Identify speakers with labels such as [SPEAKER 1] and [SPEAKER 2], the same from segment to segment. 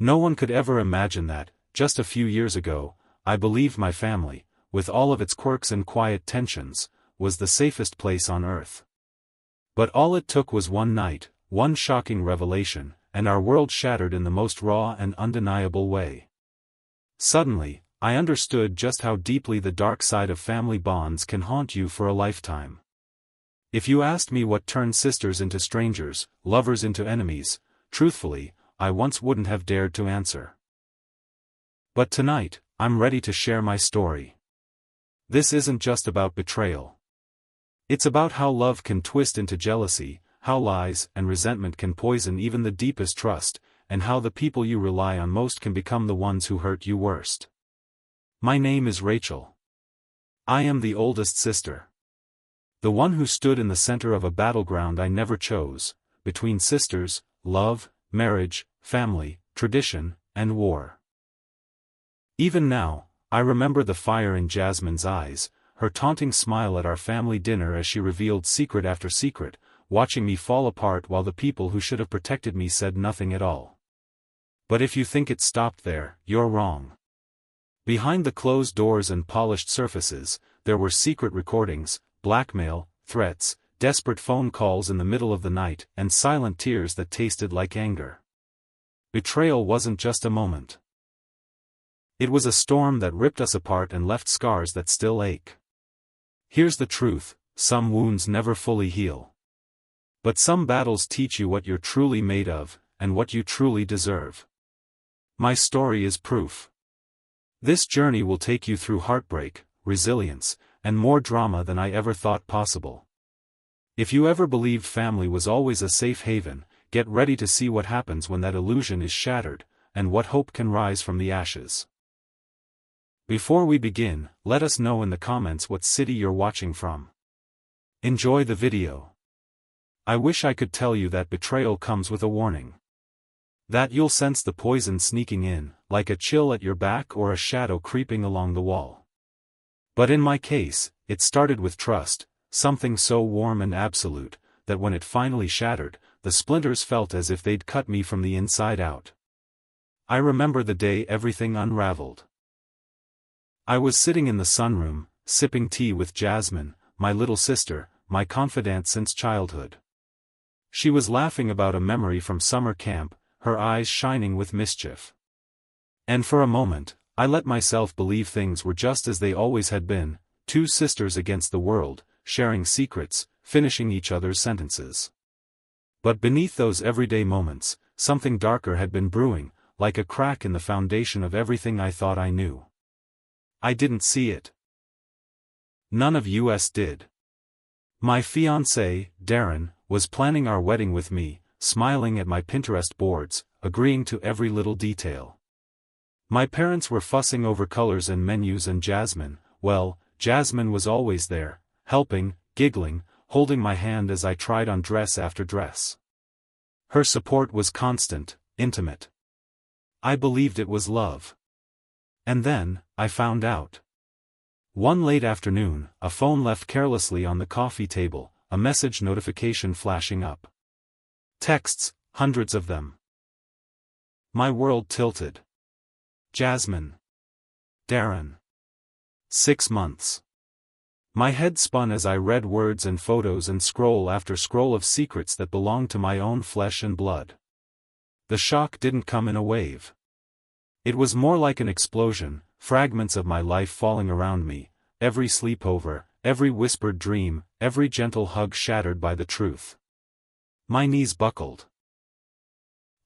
[SPEAKER 1] No one could ever imagine that, just a few years ago, I believed my family, with all of its quirks and quiet tensions, was the safest place on earth. But all it took was one night, one shocking revelation, and our world shattered in the most raw and undeniable way. Suddenly, I understood just how deeply the dark side of family bonds can haunt you for a lifetime. If you asked me what turned sisters into strangers, lovers into enemies, truthfully, I once wouldn't have dared to answer. But tonight, I'm ready to share my story. This isn't just about betrayal. It's about how love can twist into jealousy, how lies and resentment can poison even the deepest trust, and how the people you rely on most can become the ones who hurt you worst. My name is Rachel. I am the oldest sister. The one who stood in the center of a battleground I never chose, between sisters, love, marriage, family, tradition, and war. Even now, I remember the fire in Jasmine's eyes, her taunting smile at our family dinner as she revealed secret after secret, watching me fall apart while the people who should have protected me said nothing at all. But if you think it stopped there, you're wrong. Behind the closed doors and polished surfaces, there were secret recordings, blackmail, threats, desperate phone calls in the middle of the night, and silent tears that tasted like anger. Betrayal wasn't just a moment. It was a storm that ripped us apart and left scars that still ache. Here's the truth, some wounds never fully heal. But some battles teach you what you're truly made of, and what you truly deserve. My story is proof. This journey will take you through heartbreak, resilience, and more drama than I ever thought possible. If you ever believed family was always a safe haven, get ready to see what happens when that illusion is shattered, and what hope can rise from the ashes. Before we begin, let us know in the comments what city you're watching from. Enjoy the video. I wish I could tell you that betrayal comes with a warning. That you'll sense the poison sneaking in, like a chill at your back or a shadow creeping along the wall. But in my case, it started with trust, something so warm and absolute, that when it finally shattered, the splinters felt as if they'd cut me from the inside out. I remember the day everything unraveled. I was sitting in the sunroom, sipping tea with Jasmine, my little sister, my confidante since childhood. She was laughing about a memory from summer camp, her eyes shining with mischief. And for a moment, I let myself believe things were just as they always had been, two sisters against the world, sharing secrets, finishing each other's sentences. But beneath those everyday moments, something darker had been brewing, like a crack in the foundation of everything I thought I knew. I didn't see it. None of us did. My fiancé, Darren, was planning our wedding with me, smiling at my Pinterest boards, agreeing to every little detail. My parents were fussing over colors and menus, and Jasmine was always there, helping, giggling, holding my hand as I tried on dress after dress. Her support was constant, intimate. I believed it was love. And then, I found out. One late afternoon, a phone left carelessly on the coffee table, a message notification flashing up. Texts, hundreds of them. My world tilted. Jasmine. Darren. 6 months. My head spun as I read words and photos and scroll after scroll of secrets that belonged to my own flesh and blood. The shock didn't come in a wave. It was more like an explosion, fragments of my life falling around me, every sleepover, every whispered dream, every gentle hug shattered by the truth. My knees buckled.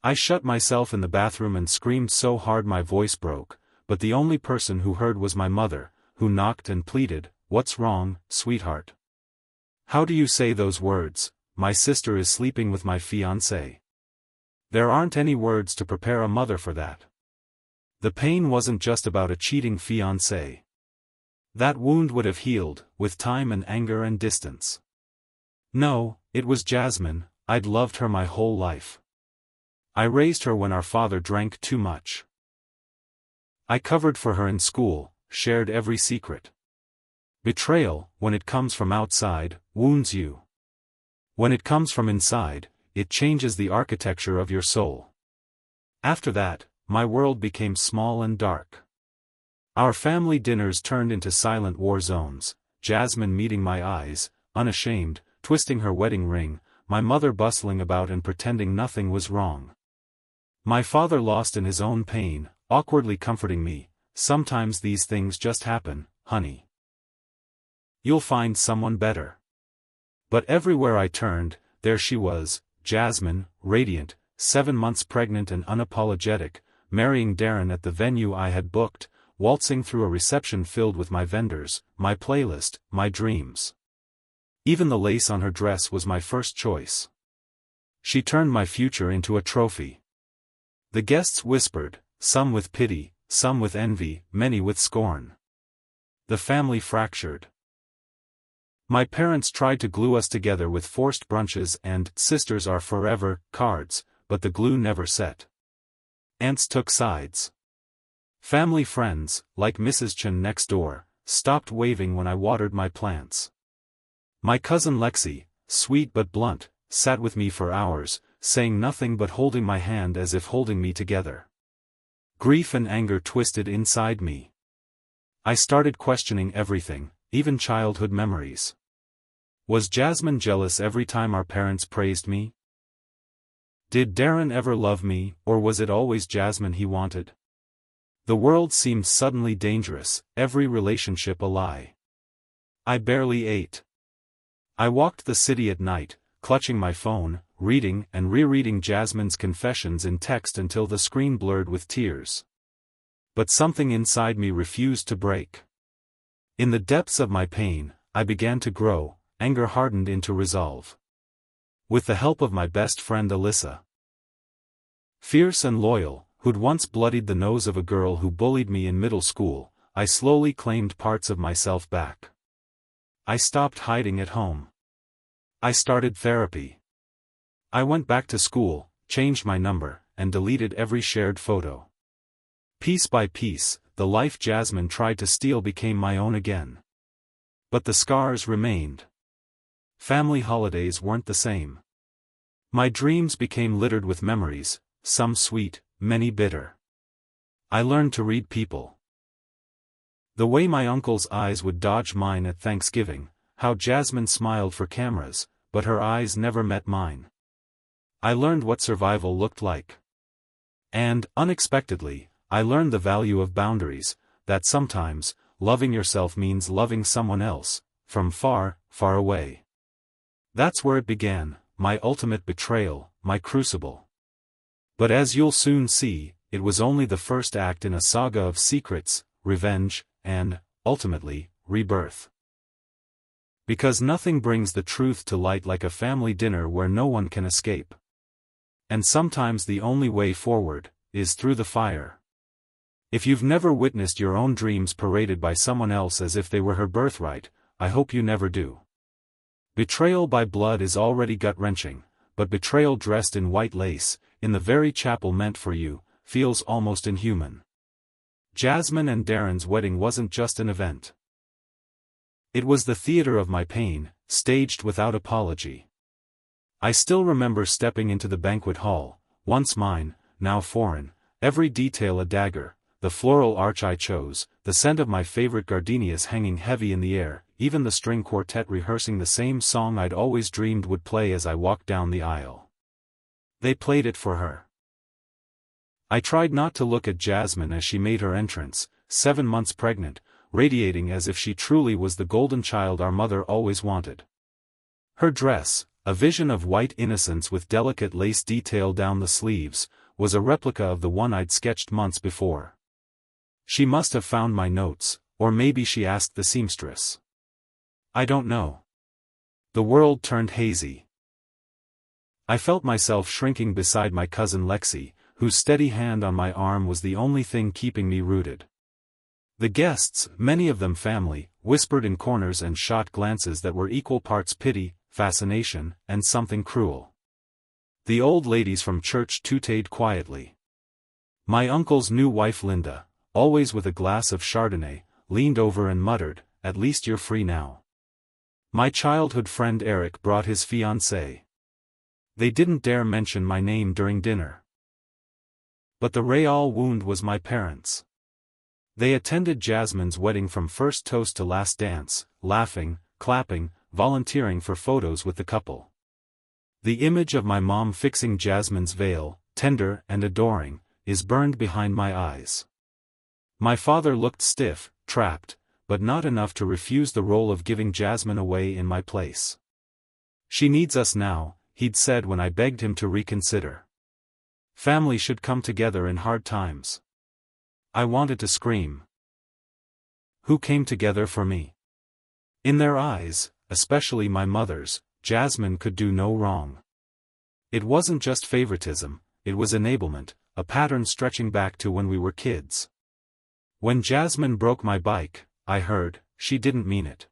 [SPEAKER 1] I shut myself in the bathroom and screamed so hard my voice broke, but the only person who heard was my mother, who knocked and pleaded, "What's wrong, sweetheart? How do you say those words? My sister is sleeping with my fiancé." There aren't any words to prepare a mother for that. The pain wasn't just about a cheating fiancé. That wound would have healed, with time and anger and distance. No, it was Jasmine. I'd loved her my whole life. I raised her when our father drank too much. I covered for her in school, shared every secret. Betrayal, when it comes from outside, wounds you. When it comes from inside, it changes the architecture of your soul. After that, my world became small and dark. Our family dinners turned into silent war zones, Jasmine meeting my eyes, unashamed, twisting her wedding ring, my mother bustling about and pretending nothing was wrong. My father lost in his own pain, awkwardly comforting me, "Sometimes these things just happen, honey. You'll find someone better." But everywhere I turned, there she was, Jasmine, radiant, 7 months pregnant and unapologetic, marrying Darren at the venue I had booked, waltzing through a reception filled with my vendors, my playlist, my dreams. Even the lace on her dress was my first choice. She turned my future into a trophy. The guests whispered, some with pity, some with envy, many with scorn. The family fractured. My parents tried to glue us together with forced brunches and "sisters are forever" cards, but the glue never set. Aunts took sides. Family friends, like Mrs. Chen next door, stopped waving when I watered my plants. My cousin Lexi, sweet but blunt, sat with me for hours, saying nothing but holding my hand as if holding me together. Grief and anger twisted inside me. I started questioning everything, even childhood memories. Was Jasmine jealous every time our parents praised me? Did Darren ever love me, or was it always Jasmine he wanted? The world seemed suddenly dangerous, every relationship a lie. I barely ate. I walked the city at night, clutching my phone, reading and rereading Jasmine's confessions in text until the screen blurred with tears. But something inside me refused to break. In the depths of my pain, I began to grow, anger hardened into resolve. With the help of my best friend Alyssa, fierce and loyal, who'd once bloodied the nose of a girl who bullied me in middle school, I slowly claimed parts of myself back. I stopped hiding at home. I started therapy. I went back to school, changed my number, and deleted every shared photo. Piece by piece, the life Jasmine tried to steal became my own again. But the scars remained. Family holidays weren't the same. My dreams became littered with memories, some sweet, many bitter. I learned to read people. The way my uncle's eyes would dodge mine at Thanksgiving, how Jasmine smiled for cameras, but her eyes never met mine. I learned what survival looked like. And, unexpectedly, I learned the value of boundaries, that sometimes, loving yourself means loving someone else, from far, far away. That's where it began, my ultimate betrayal, my crucible. But as you'll soon see, it was only the first act in a saga of secrets, revenge, and, ultimately, rebirth. Because nothing brings the truth to light like a family dinner where no one can escape. And sometimes the only way forward is through the fire. If you've never witnessed your own dreams paraded by someone else as if they were her birthright, I hope you never do. Betrayal by blood is already gut-wrenching, but betrayal dressed in white lace, in the very chapel meant for you, feels almost inhuman. Jasmine and Darren's wedding wasn't just an event. It was the theater of my pain, staged without apology. I still remember stepping into the banquet hall, once mine, now foreign, every detail a dagger, the floral arch I chose, the scent of my favorite gardenias hanging heavy in the air, even the string quartet rehearsing the same song I'd always dreamed would play as I walked down the aisle. They played it for her. I tried not to look at Jasmine as she made her entrance, 7 months pregnant, radiating as if she truly was the golden child our mother always wanted. Her dress, a vision of white innocence with delicate lace detail down the sleeves, was a replica of the one I'd sketched months before. She must have found my notes, or maybe she asked the seamstress. I don't know. The world turned hazy. I felt myself shrinking beside my cousin Lexi, whose steady hand on my arm was the only thing keeping me rooted. The guests, many of them family, whispered in corners and shot glances that were equal parts pity, fascination, and something cruel. The old ladies from church tooted quietly. My uncle's new wife Linda, always with a glass of Chardonnay, leaned over and muttered, "At least you're free now." My childhood friend Eric brought his fiancée. They didn't dare mention my name during dinner. But the real wound was my parents. They attended Jasmine's wedding from first toast to last dance, laughing, clapping, volunteering for photos with the couple. The image of my mom fixing Jasmine's veil, tender and adoring, is burned behind my eyes. My father looked stiff, trapped, but not enough to refuse the role of giving Jasmine away in my place. "She needs us now," he'd said when I begged him to reconsider. "Family should come together in hard times." I wanted to scream. Who came together for me? In their eyes, especially my mother's, Jasmine could do no wrong. It wasn't just favoritism, it was enablement, a pattern stretching back to when we were kids. When Jasmine broke my bike, I heard, "She didn't mean it."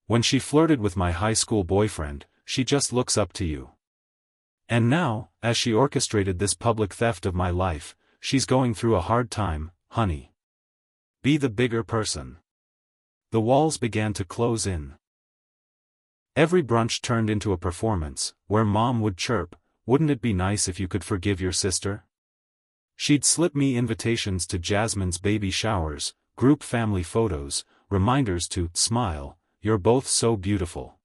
[SPEAKER 1] When she flirted with my high school boyfriend, "She just looks up to you." And now, as she orchestrated this public theft of my life, "She's going through a hard time, honey. Be the bigger person." The walls began to close in. Every brunch turned into a performance, where Mom would chirp, "Wouldn't it be nice if you could forgive your sister?" She'd slip me invitations to Jasmine's baby showers, group family photos, reminders to "Smile, you're both so beautiful."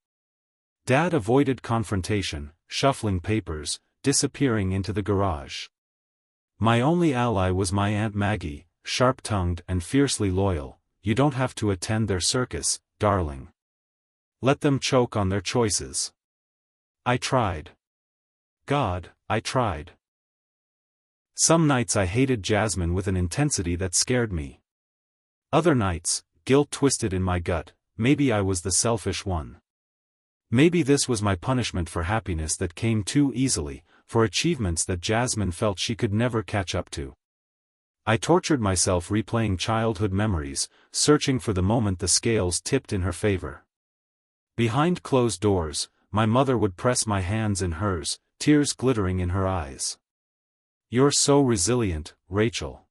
[SPEAKER 1] Dad avoided confrontation, shuffling papers, disappearing into the garage. My only ally was my Aunt Maggie, sharp-tongued and fiercely loyal. "You don't have to attend their circus, darling. Let them choke on their choices." I tried. God, I tried. Some nights I hated Jasmine with an intensity that scared me. Other nights, guilt twisted in my gut, maybe I was the selfish one. Maybe this was my punishment for happiness that came too easily, for achievements that Jasmine felt she could never catch up to. I tortured myself replaying childhood memories, searching for the moment the scales tipped in her favor. Behind closed doors, my mother would press my hands in hers, tears glittering in her eyes. "You're so resilient, Rachel.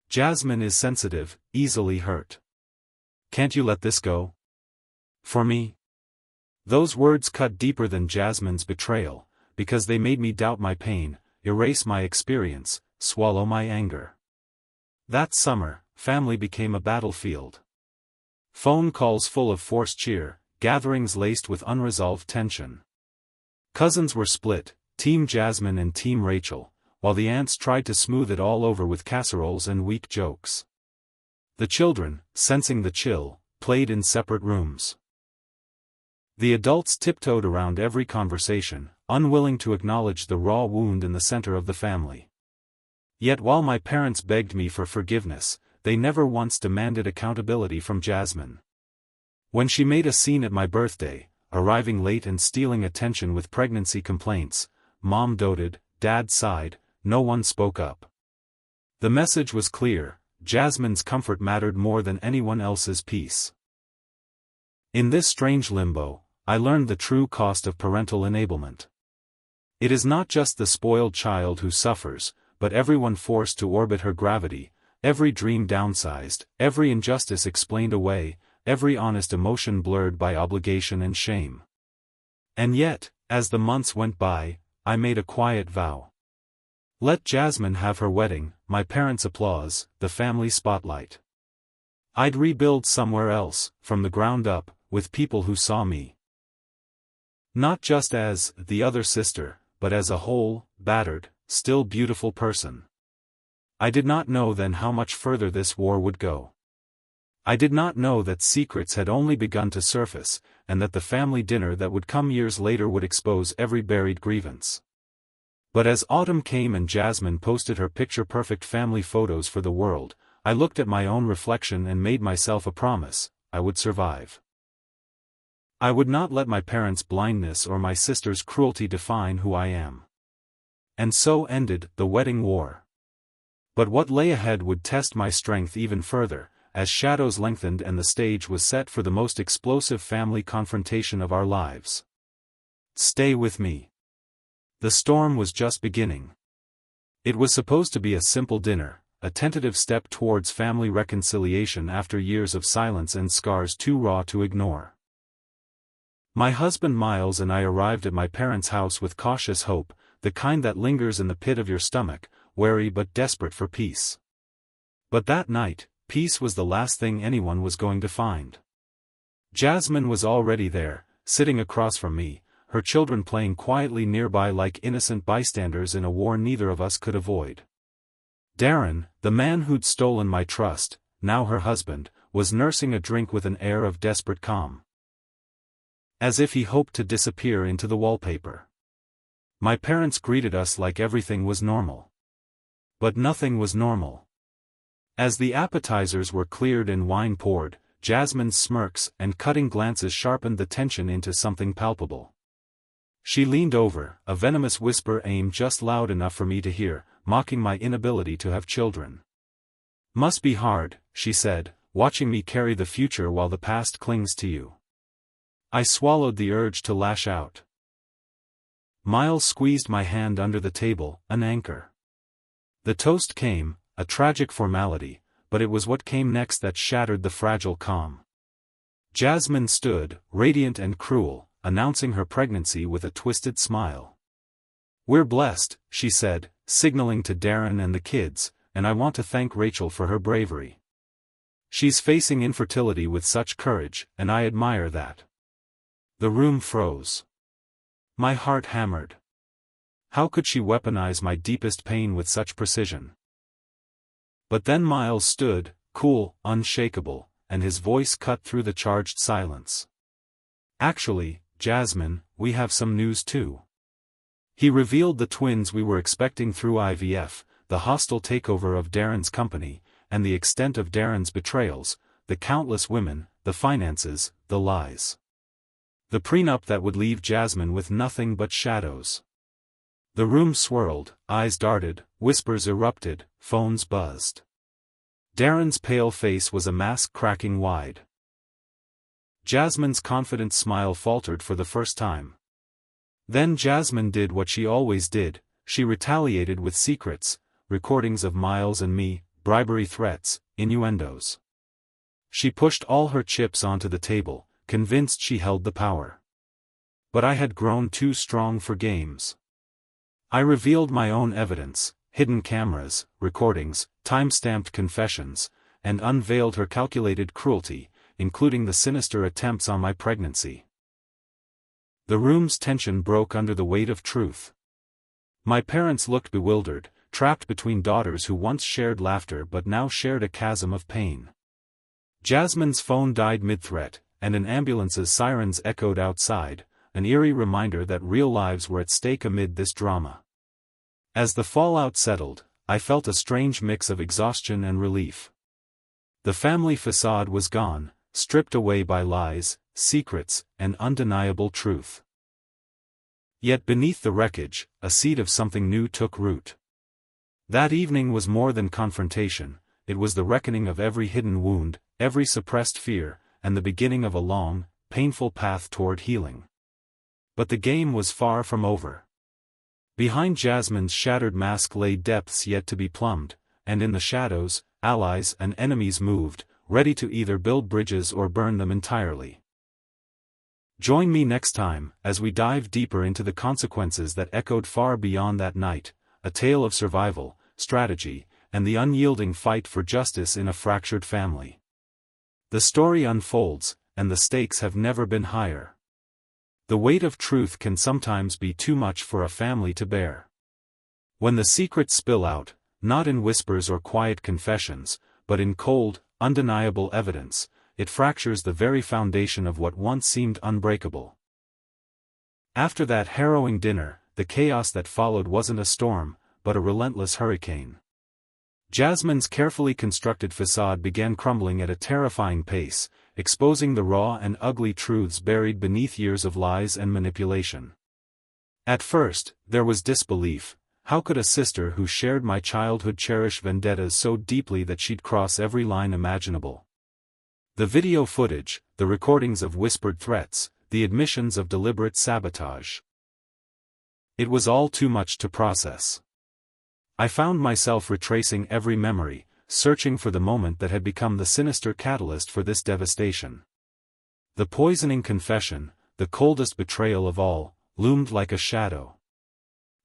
[SPEAKER 1] Jasmine is sensitive, easily hurt. Can't you let this go? For me?" Those words cut deeper than Jasmine's betrayal, because they made me doubt my pain, erase my experience, swallow my anger. That summer, family became a battlefield. Phone calls full of forced cheer, gatherings laced with unresolved tension. Cousins were split, Team Jasmine and Team Rachel, while the aunts tried to smooth it all over with casseroles and weak jokes. The children, sensing the chill, played in separate rooms. The adults tiptoed around every conversation, unwilling to acknowledge the raw wound in the center of the family. Yet while my parents begged me for forgiveness, they never once demanded accountability from Jasmine. When she made a scene at my birthday, arriving late and stealing attention with pregnancy complaints, Mom doted, Dad sighed, no one spoke up. The message was clear: Jasmine's comfort mattered more than anyone else's peace. In this strange limbo, I learned the true cost of parental enablement. It is not just the spoiled child who suffers, but everyone forced to orbit her gravity, every dream downsized, every injustice explained away, every honest emotion blurred by obligation and shame. And yet, as the months went by, I made a quiet vow. Let Jasmine have her wedding, my parents' applause, the family spotlight. I'd rebuild somewhere else, from the ground up, with people who saw me not just as the other sister, but as a whole, battered, still beautiful person. I did not know then how much further this war would go. I did not know that secrets had only begun to surface, and that the family dinner that would come years later would expose every buried grievance. But as autumn came and Jasmine posted her picture-perfect family photos for the world, I looked at my own reflection and made myself a promise: I would survive. I would not let my parents' blindness or my sister's cruelty define who I am. And so ended the wedding war. But what lay ahead would test my strength even further, as shadows lengthened and the stage was set for the most explosive family confrontation of our lives. Stay with me. The storm was just beginning. It was supposed to be a simple dinner, a tentative step towards family reconciliation after years of silence and scars too raw to ignore. My husband Miles and I arrived at my parents' house with cautious hope, the kind that lingers in the pit of your stomach, wary but desperate for peace. But that night, peace was the last thing anyone was going to find. Jasmine was already there, sitting across from me, her children playing quietly nearby like innocent bystanders in a war neither of us could avoid. Darren, the man who'd stolen my trust, now her husband, was nursing a drink with an air of desperate calm. As if he hoped to disappear into the wallpaper. My parents greeted us like everything was normal. But nothing was normal. As the appetizers were cleared and wine poured, Jasmine's smirks and cutting glances sharpened the tension into something palpable. She leaned over, a venomous whisper aimed just loud enough for me to hear, mocking my inability to have children. "Must be hard," she said, watching me carry the future while the past clings to you. I swallowed the urge to lash out. Miles squeezed my hand under the table, an anchor. The toast came, a tragic formality, but it was what came next that shattered the fragile calm. Jasmine stood, radiant and cruel, announcing her pregnancy with a twisted smile. "We're blessed," she said, signaling to Darren and the kids, "and I want to thank Rachel for her bravery. She's facing infertility with such courage, and I admire that." The room froze. My heart hammered. How could she weaponize my deepest pain with such precision? But then Miles stood, cool, unshakable, and his voice cut through the charged silence. "Actually, Jasmine, we have some news too." He revealed the twins we were expecting through IVF, the hostile takeover of Darren's company, and the extent of Darren's betrayals, the countless women, the finances, the lies. The prenup that would leave Jasmine with nothing but shadows. The room swirled, eyes darted, whispers erupted, phones buzzed. Darren's pale face was a mask cracking wide. Jasmine's confident smile faltered for the first time. Then Jasmine did what she always did, she retaliated with secrets, recordings of Miles and me, bribery threats, innuendos. She pushed all her chips onto the table, convinced she held the power. But I had grown too strong for games. I revealed my own evidence, hidden cameras, recordings, time-stamped confessions, and unveiled her calculated cruelty, including the sinister attempts on my pregnancy. The room's tension broke under the weight of truth. My parents looked bewildered, trapped between daughters who once shared laughter but now shared a chasm of pain. Jasmine's phone died mid-threat, and an ambulance's sirens echoed outside, an eerie reminder that real lives were at stake amid this drama. As the fallout settled, I felt a strange mix of exhaustion and relief. The family facade was gone, stripped away by lies, secrets, and undeniable truth. Yet beneath the wreckage, a seed of something new took root. That evening was more than confrontation, it was the reckoning of every hidden wound, every suppressed fear, and the beginning of a long, painful path toward healing. But the game was far from over. Behind Jasmine's shattered mask lay depths yet to be plumbed, and in the shadows, allies and enemies moved, ready to either build bridges or burn them entirely. Join me next time, as we dive deeper into the consequences that echoed far beyond that night, a tale of survival, strategy, and the unyielding fight for justice in a fractured family. The story unfolds, and the stakes have never been higher. The weight of truth can sometimes be too much for a family to bear. When the secrets spill out, not in whispers or quiet confessions, but in cold, undeniable evidence, it fractures the very foundation of what once seemed unbreakable. After that harrowing dinner, the chaos that followed wasn't a storm, but a relentless hurricane. Jasmine's carefully constructed facade began crumbling at a terrifying pace, exposing the raw and ugly truths buried beneath years of lies and manipulation. At first, there was disbelief. How could a sister who shared my childhood cherish vendettas so deeply that she'd cross every line imaginable? The video footage, the recordings of whispered threats, the admissions of deliberate sabotage. It was all too much to process. I found myself retracing every memory, searching for the moment that had become the sinister catalyst for this devastation. The poisoning confession, the coldest betrayal of all, loomed like a shadow.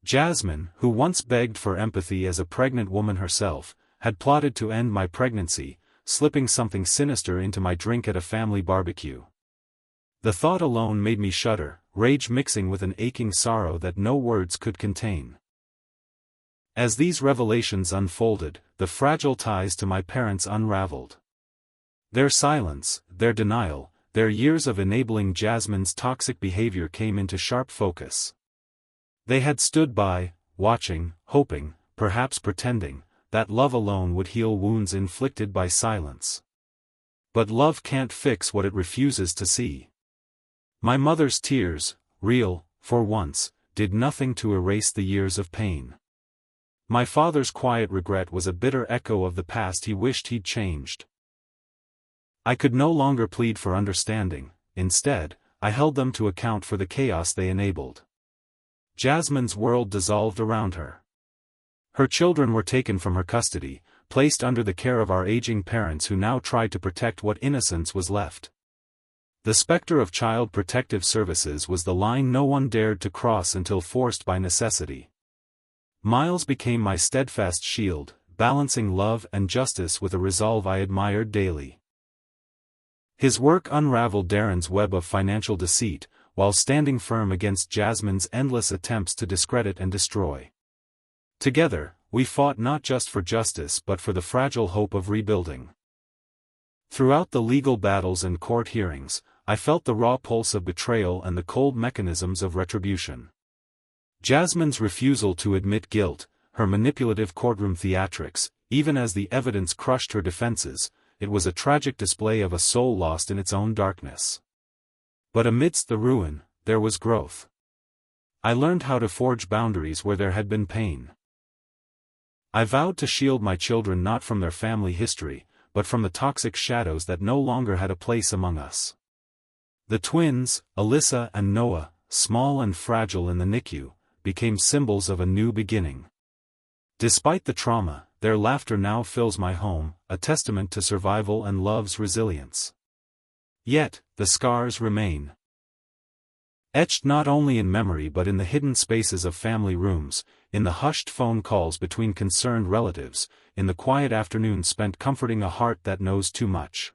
[SPEAKER 1] Jasmine, who once begged for empathy as a pregnant woman herself, had plotted to end my pregnancy, slipping something sinister into my drink at a family barbecue. The thought alone made me shudder, rage mixing with an aching sorrow that no words could contain. As these revelations unfolded, the fragile ties to my parents unraveled. Their silence, their denial, their years of enabling Jasmine's toxic behavior came into sharp focus. They had stood by, watching, hoping, perhaps pretending, that love alone would heal wounds inflicted by silence. But love can't fix what it refuses to see. My mother's tears, real, for once, did nothing to erase the years of pain. My father's quiet regret was a bitter echo of the past he wished he'd changed. I could no longer plead for understanding, instead, I held them to account for the chaos they enabled. Jasmine's world dissolved around her. Her children were taken from her custody, placed under the care of our aging parents who now tried to protect what innocence was left. The specter of Child Protective Services was the line no one dared to cross until forced by necessity. Miles became my steadfast shield, balancing love and justice with a resolve I admired daily. His work unraveled Darren's web of financial deceit, while standing firm against Jasmine's endless attempts to discredit and destroy. Together, we fought not just for justice but for the fragile hope of rebuilding. Throughout the legal battles and court hearings, I felt the raw pulse of betrayal and the cold mechanisms of retribution. Jasmine's refusal to admit guilt, her manipulative courtroom theatrics, even as the evidence crushed her defenses, it was a tragic display of a soul lost in its own darkness. But amidst the ruin, there was growth. I learned how to forge boundaries where there had been pain. I vowed to shield my children not from their family history, but from the toxic shadows that no longer had a place among us. The twins, Alyssa and Noah, small and fragile in the NICU, became symbols of a new beginning. Despite the trauma, their laughter now fills my home, a testament to survival and love's resilience. Yet, the scars remain. Etched not only in memory but in the hidden spaces of family rooms, in the hushed phone calls between concerned relatives, in the quiet afternoons spent comforting a heart that knows too much.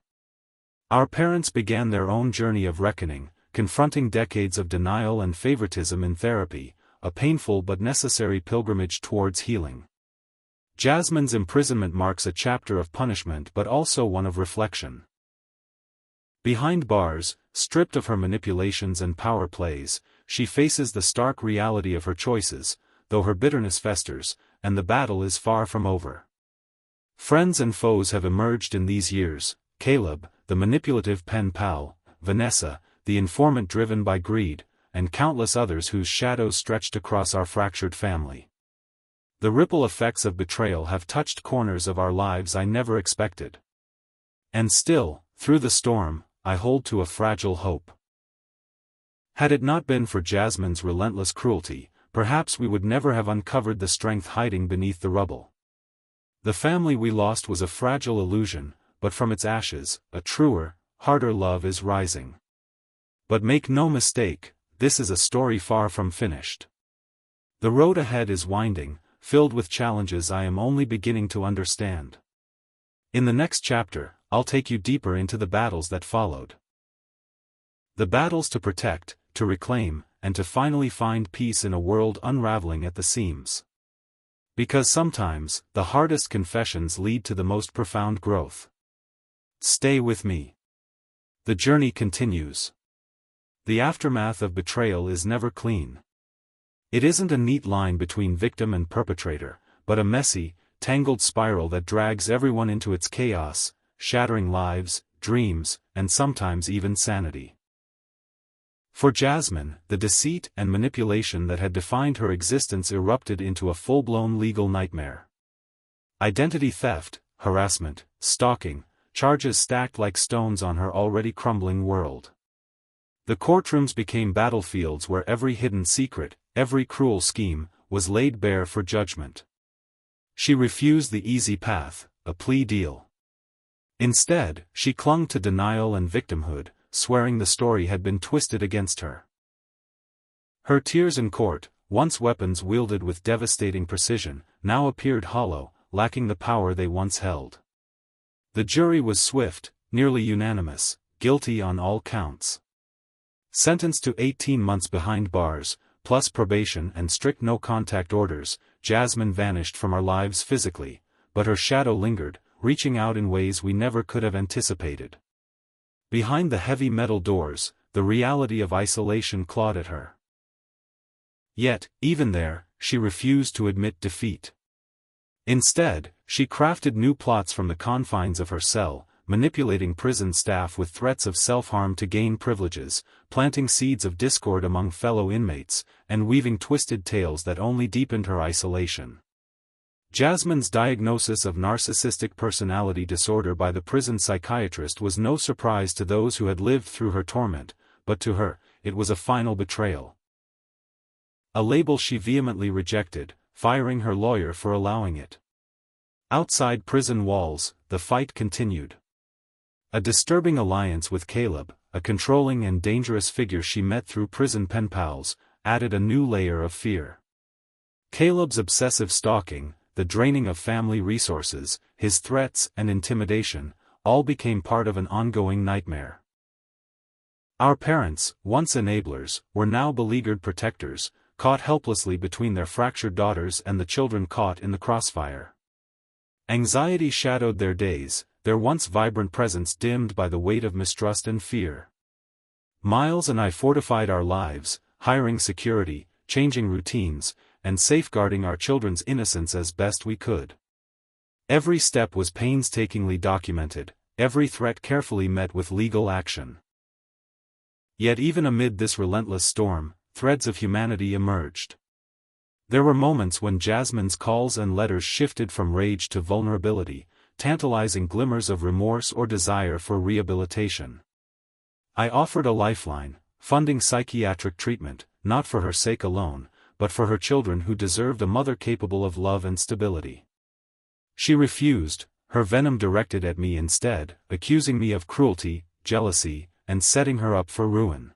[SPEAKER 1] Our parents began their own journey of reckoning, confronting decades of denial and favoritism in therapy, a painful but necessary pilgrimage towards healing. Jasmine's imprisonment marks a chapter of punishment but also one of reflection. Behind bars, stripped of her manipulations and power plays, she faces the stark reality of her choices, though her bitterness festers, and the battle is far from over. Friends and foes have emerged in these years: Caleb, the manipulative pen pal, Vanessa, the informant driven by greed, and countless others whose shadows stretched across our fractured family. The ripple effects of betrayal have touched corners of our lives I never expected. And still, through the storm, I hold to a fragile hope. Had it not been for Jasmine's relentless cruelty, perhaps we would never have uncovered the strength hiding beneath the rubble. The family we lost was a fragile illusion, but from its ashes, a truer, harder love is rising. But make no mistake, this is a story far from finished. The road ahead is winding, filled with challenges I am only beginning to understand. In the next chapter, I'll take you deeper into the battles that followed. The battles to protect, to reclaim, and to finally find peace in a world unraveling at the seams. Because sometimes, the hardest confessions lead to the most profound growth. Stay with me. The journey continues. The aftermath of betrayal is never clean. It isn't a neat line between victim and perpetrator, but a messy, tangled spiral that drags everyone into its chaos, shattering lives, dreams, and sometimes even sanity. For Jasmine, the deceit and manipulation that had defined her existence erupted into a full-blown legal nightmare. Identity theft, harassment, stalking, charges stacked like stones on her already crumbling world. The courtrooms became battlefields where every hidden secret, every cruel scheme, was laid bare for judgment. She refused the easy path, a plea deal. Instead, she clung to denial and victimhood, swearing the story had been twisted against her. Her tears in court, once weapons wielded with devastating precision, now appeared hollow, lacking the power they once held. The jury was swift, nearly unanimous, guilty on all counts. Sentenced to 18 months behind bars, plus probation and strict no-contact orders, Jasmine vanished from our lives physically, but her shadow lingered, reaching out in ways we never could have anticipated. Behind the heavy metal doors, the reality of isolation clawed at her. Yet, even there, she refused to admit defeat. Instead, she crafted new plots from the confines of her cell, manipulating prison staff with threats of self-harm to gain privileges, planting seeds of discord among fellow inmates, and weaving twisted tales that only deepened her isolation. Jasmine's diagnosis of narcissistic personality disorder by the prison psychiatrist was no surprise to those who had lived through her torment, but to her, it was a final betrayal. A label she vehemently rejected, firing her lawyer for allowing it. Outside prison walls, the fight continued. A disturbing alliance with Caleb, a controlling and dangerous figure she met through prison pen pals, added a new layer of fear. Caleb's obsessive stalking, the draining of family resources, his threats and intimidation, all became part of an ongoing nightmare. Our parents, once enablers, were now beleaguered protectors, caught helplessly between their fractured daughters and the children caught in the crossfire. Anxiety shadowed their days, their once vibrant presence dimmed by the weight of mistrust and fear. Miles and I fortified our lives, hiring security, changing routines, and safeguarding our children's innocence as best we could. Every step was painstakingly documented, every threat carefully met with legal action. Yet even amid this relentless storm, threads of humanity emerged. There were moments when Jasmine's calls and letters shifted from rage to vulnerability, tantalizing glimmers of remorse or desire for rehabilitation. I offered a lifeline, funding psychiatric treatment, not for her sake alone, but for her children who deserved a mother capable of love and stability. She refused, her venom directed at me instead, accusing me of cruelty, jealousy, and setting her up for ruin.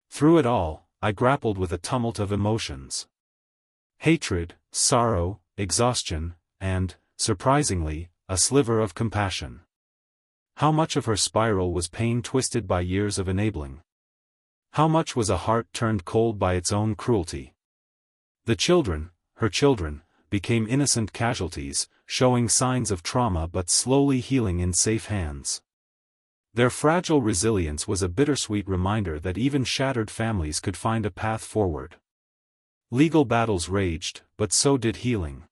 [SPEAKER 1] Through it all, I grappled with a tumult of emotions. Hatred, sorrow, exhaustion, and, surprisingly, a sliver of compassion. How much of her spiral was pain twisted by years of enabling? How much was a heart turned cold by its own cruelty? The children, her children, became innocent casualties, showing signs of trauma but slowly healing in safe hands. Their fragile resilience was a bittersweet reminder that even shattered families could find a path forward. Legal battles raged, but so did healing.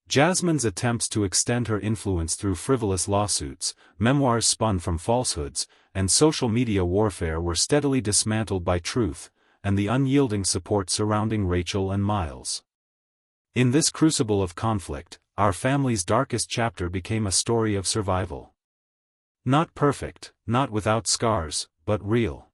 [SPEAKER 1] Jasmine's attempts to extend her influence through frivolous lawsuits, memoirs spun from falsehoods, and social media warfare were steadily dismantled by truth, and the unyielding support surrounding Rachel and Miles. In this crucible of conflict, our family's darkest chapter became a story of survival. Not perfect, not without scars, but real.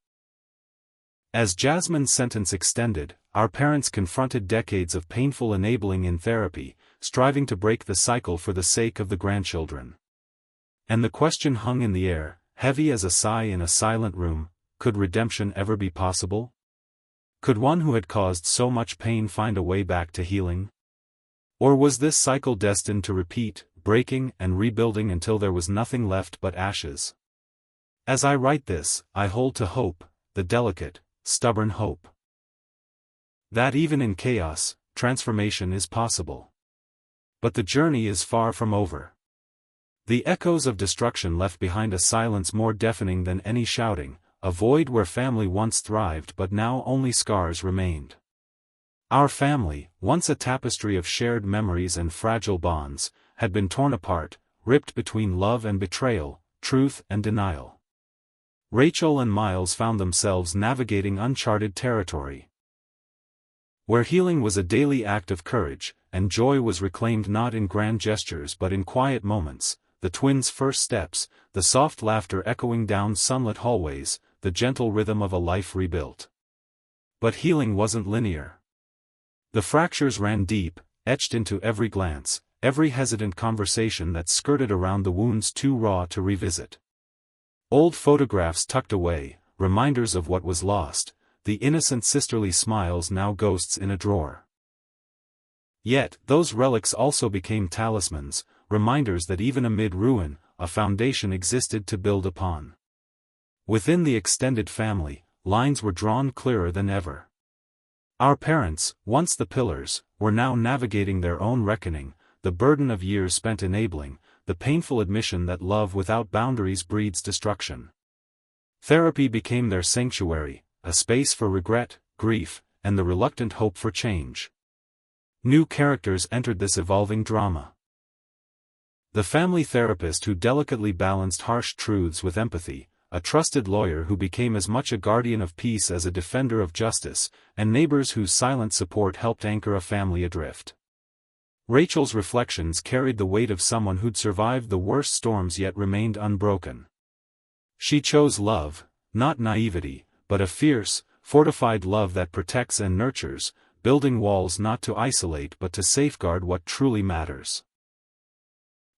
[SPEAKER 1] As Jasmine's sentence extended, our parents confronted decades of painful enabling in therapy, striving to break the cycle for the sake of the grandchildren. And the question hung in the air, heavy as a sigh in a silent room: could redemption ever be possible? Could one who had caused so much pain find a way back to healing? Or was this cycle destined to repeat, breaking and rebuilding until there was nothing left but ashes? As I write this, I hold to hope, the delicate, stubborn hope. That even in chaos, transformation is possible. But the journey is far from over. The echoes of destruction left behind a silence more deafening than any shouting, a void where family once thrived but now only scars remained. Our family, once a tapestry of shared memories and fragile bonds, had been torn apart, ripped between love and betrayal, truth and denial. Rachel and Miles found themselves navigating uncharted territory, where healing was a daily act of courage, and joy was reclaimed not in grand gestures but in quiet moments, the twins' first steps, the soft laughter echoing down sunlit hallways, the gentle rhythm of a life rebuilt. But healing wasn't linear. The fractures ran deep, etched into every glance, every hesitant conversation that skirted around the wounds too raw to revisit. Old photographs tucked away, reminders of what was lost, the innocent sisterly smiles now ghosts in a drawer. Yet, those relics also became talismans, reminders that even amid ruin, a foundation existed to build upon. Within the extended family, lines were drawn clearer than ever. Our parents, once the pillars, were now navigating their own reckoning, the burden of years spent enabling, the painful admission that love without boundaries breeds destruction. Therapy became their sanctuary, a space for regret, grief, and the reluctant hope for change. New characters entered this evolving drama. The family therapist who delicately balanced harsh truths with empathy, a trusted lawyer who became as much a guardian of peace as a defender of justice, and neighbors whose silent support helped anchor a family adrift. Rachel's reflections carried the weight of someone who'd survived the worst storms yet remained unbroken. She chose love, not naivety, but a fierce, fortified love that protects and nurtures, building walls not to isolate but to safeguard what truly matters.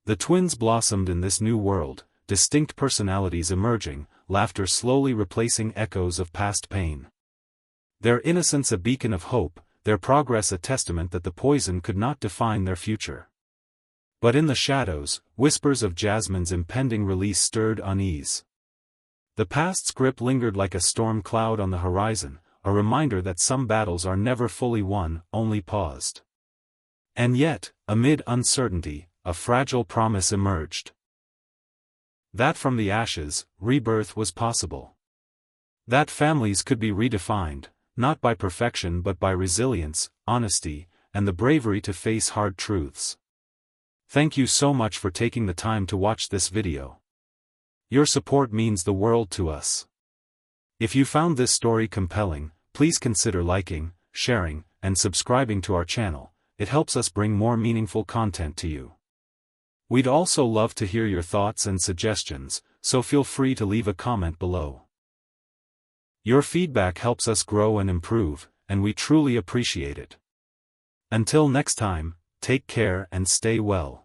[SPEAKER 1] The twins blossomed in this new world, distinct personalities emerging, laughter slowly replacing echoes of past pain. Their innocence a beacon of hope, their progress a testament that the poison could not define their future. But in the shadows, whispers of Jasmine's impending release stirred unease. The past's grip lingered like a storm cloud on the horizon, a reminder that some battles are never fully won, only paused. And yet, amid uncertainty, a fragile promise emerged. That from the ashes, rebirth was possible. That families could be redefined, not by perfection but by resilience, honesty, and the bravery to face hard truths. Thank you so much for taking the time to watch this video. Your support means the world to us. If you found this story compelling, please consider liking, sharing, and subscribing to our channel. It helps us bring more meaningful content to you. We'd also love to hear your thoughts and suggestions, so feel free to leave a comment below. Your feedback helps us grow and improve, and we truly appreciate it. Until next time, take care and stay well.